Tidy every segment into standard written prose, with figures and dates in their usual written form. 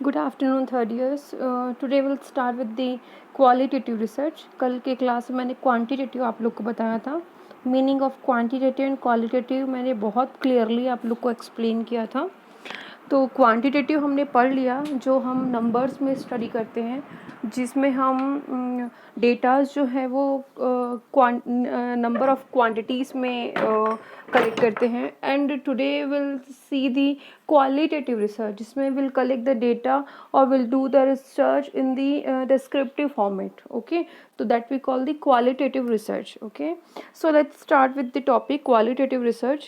Good afternoon third years. Today will start with the qualitative research. कल के class में मैंने क्वांटिटेटिव आप लोग को बताया था। Meaning of quantitative and qualitative मैंने बहुत क्लियरली आप लोग को एक्सप्लेन किया था। तो क्वांटिटेटिव हमने पढ़ लिया, जो हम नंबर्स में स्टडी करते हैं, जिसमें हम डेटाज जो है वो नंबर ऑफ क्वांटिटीज़ में कलेक्ट करते हैं। And today will see the qualitative research, जिसमें विल कलेक्ट द डेटा और will do the research in the descriptive format. Okay, so that we call the qualitative research. Okay, so let's start with the topic qualitative research.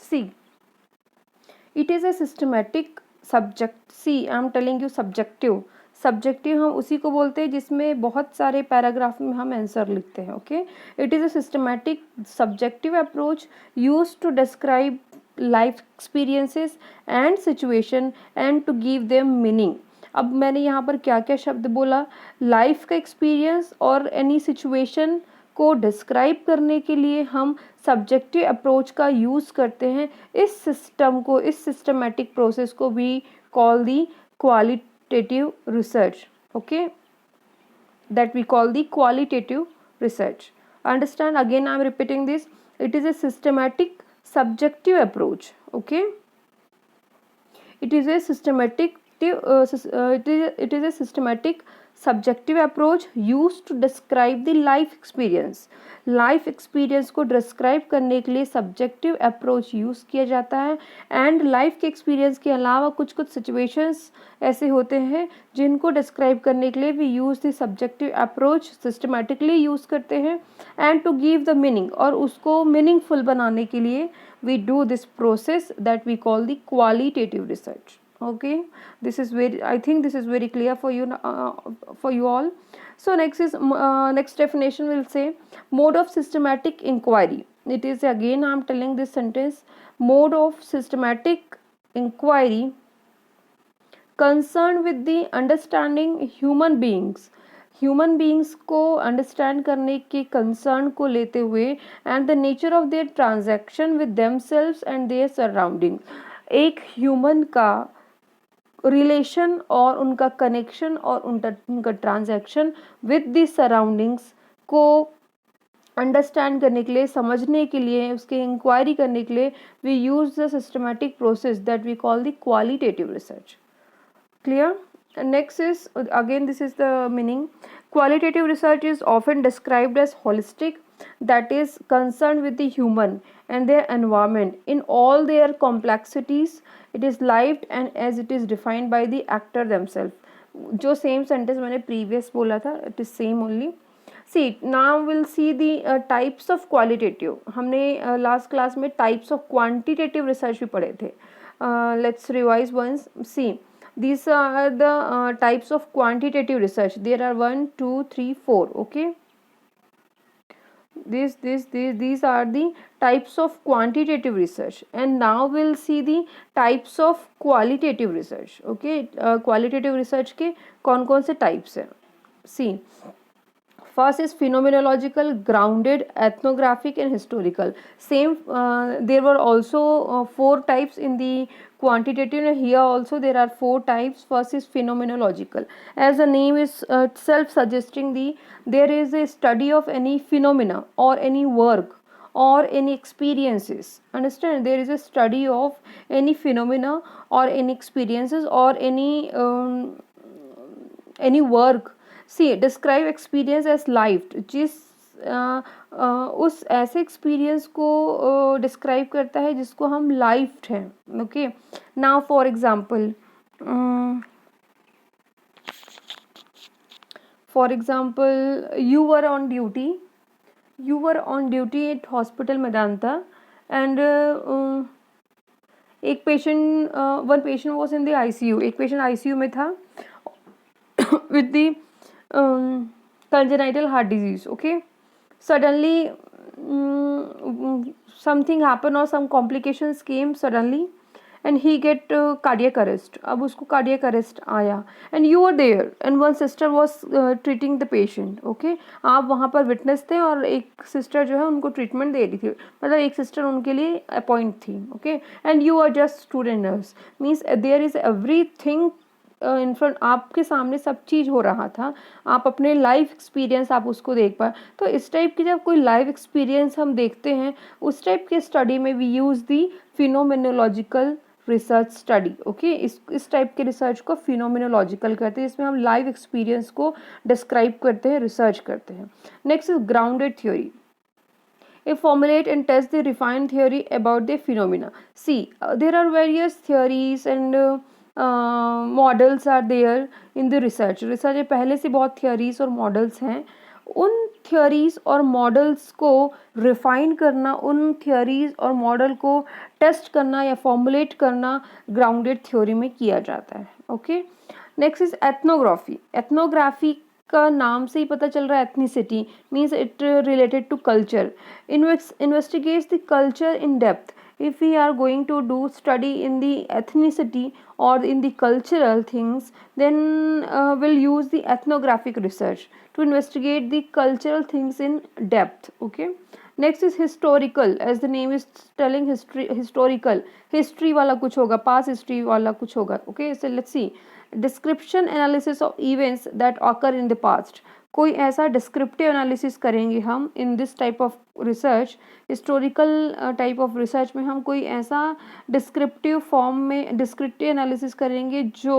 See, it is a systematic subject. See, I am telling you subjective. Subjective हम उसी को बोलते हैं जिसमें बहुत सारे paragraph में हम आंसर लिखते हैं. Okay, it is a systematic subjective approach use to describe life experiences and situation and to give them meaning. अब मैंने यहाँ पर क्या क्या शब्द बोला? लाइफ का एक्सपीरियंस और एनी सिचुएशन को डिस्क्राइब करने के लिए हम सब्जेक्टिव अप्रोच का यूज़ करते हैं. इस सिस्टम को, इस सिस्टमेटिक प्रोसेस को भी call the qualitative research. Okay, that we call the qualitative research. Understand, again I am repeating this. It is a systematic subjective approach. Okay, it is a systematic it is a systematic subjective approach used to describe the life experience. Life experience को describe करने के लिए subjective approach use किया जाता है. And life के experience के अलावा कुछ कुछ सिचुएशंस ऐसे होते हैं जिनको डिस्क्राइब करने के लिए we use the subjective approach, systematically use करते हैं. And to give the meaning, और उसको मीनिंगफुल बनाने के लिए we do this process that we call the qualitative research. Okay, this is very, I think this is very clear for you all. So next definition will say mode of systematic inquiry. It is, again I am telling this sentence, mode of systematic inquiry concerned with the understanding human beings को understand करने के concern को लेते हुए and the nature of their transaction with themselves and their surrounding. एक human का relation और उनका कनेक्शन और उनका ट्रांजैक्शन विद द सराउंडिंग्स को अंडरस्टैंड करने के लिए, समझने के लिए, उसके इंक्वायरी करने के लिए we use the systematic process that we call the qualitative research. Clear? And next is, again this is the meaning. Qualitative research is often described as holistic, that is concerned with the human and their environment in all their complexities. It is lived and as it is defined by the actor themselves. जो same sentence मैंने previous बोला था, it is same only. See, now we'll see the types of qualitative. हमने last class में types of quantitative research भी पढ़े थे. Let's revise once. See, these are the types of quantitative research. There are 1 2 3 4. Okay, these are the types of quantitative research. And now we'll see the types of qualitative research. Okay, qualitative research के कौन कौन से types हैं? See, first is phenomenological, grounded, ethnographic and historical. Same, there were also 4 types in the quantitative. Here also there are 4 types. First is phenomenological. As the name is itself suggesting, there is a study of any phenomena or any work or any experiences. Understand, there is a study of any phenomena or any experiences or any work. See, describe experience as life, उस ऐसे experience को describe करता है जिसको हम life हैं. Okay, now for example you were on duty at hospital Medanta and एक patient, one patient was in the ICU. एक पेशेंट ICU में था with the congenital heart disease. Okay, suddenly something happened or some complications came suddenly and he get cardiac arrest, अब उसको cardiac arrest आया, and you are there and one sister was treating the patient, okay, आप वहाँ पर witness थे और एक sister जो है उनको ट्रीटमेंट दे रही थी, मतलब एक सिस्टर उनके लिए अपॉइंट थी, okay, and you are just student nurse, means there is everything in front, आपके सामने सब चीज़ हो रहा था, आप अपने लाइफ एक्सपीरियंस आप उसको देख पाए। तो इस टाइप की जब कोई लाइव एक्सपीरियंस हम देखते हैं, उस टाइप के स्टडी में we use the phenomenological research study, okay, इस टाइप के रिसर्च को फिनोमिनोलॉजिकल कहते हैं, इसमें हम लाइव एक्सपीरियंस को डिस्क्राइब करते हैं, रिसर्च करते हैं। Next is grounded theory, formulate and test the refined theory about the phenomena. See, there are various theories and models are there in the research में पहले से बहुत theories और models हैं, उन theories और models को refine करना, उन theories और model को test करना या formulate करना grounded theory में किया जाता है, okay. Next is ethnography, ethnography का नाम से ही पता चल रहा है, ethnicity means it related to culture, investigates the culture in depth, if we are going to do study in the ethnicity or in the cultural things, then we'll use the ethnographic research to investigate the cultural things in depth, okay. Next is historical, as the name is telling, history, historical, history वाला कुछ होगा, past history वाला कुछ होगा, okay. So let's see, description analysis of events that occur in the past, कोई ऐसा descriptive analysis करेंगे हम in this type of research, historical type of research में हम कोई ऐसा डिस्क्रिप्टिव फॉर्म में डिस्क्रिप्टिव एनालिसिस करेंगे जो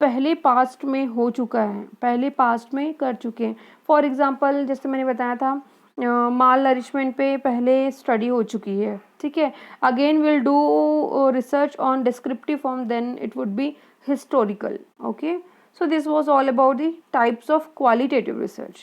पहले पास्ट में हो चुका है, पहले पास्ट में कर चुके हैं। फॉर एग्जांपल जैसे मैंने बताया था माल नरिशमेंट पे पहले स्टडी हो चुकी है, ठीक है, again will do research on descriptive form, then it would be historical, okay. So this was all about the types of qualitative research.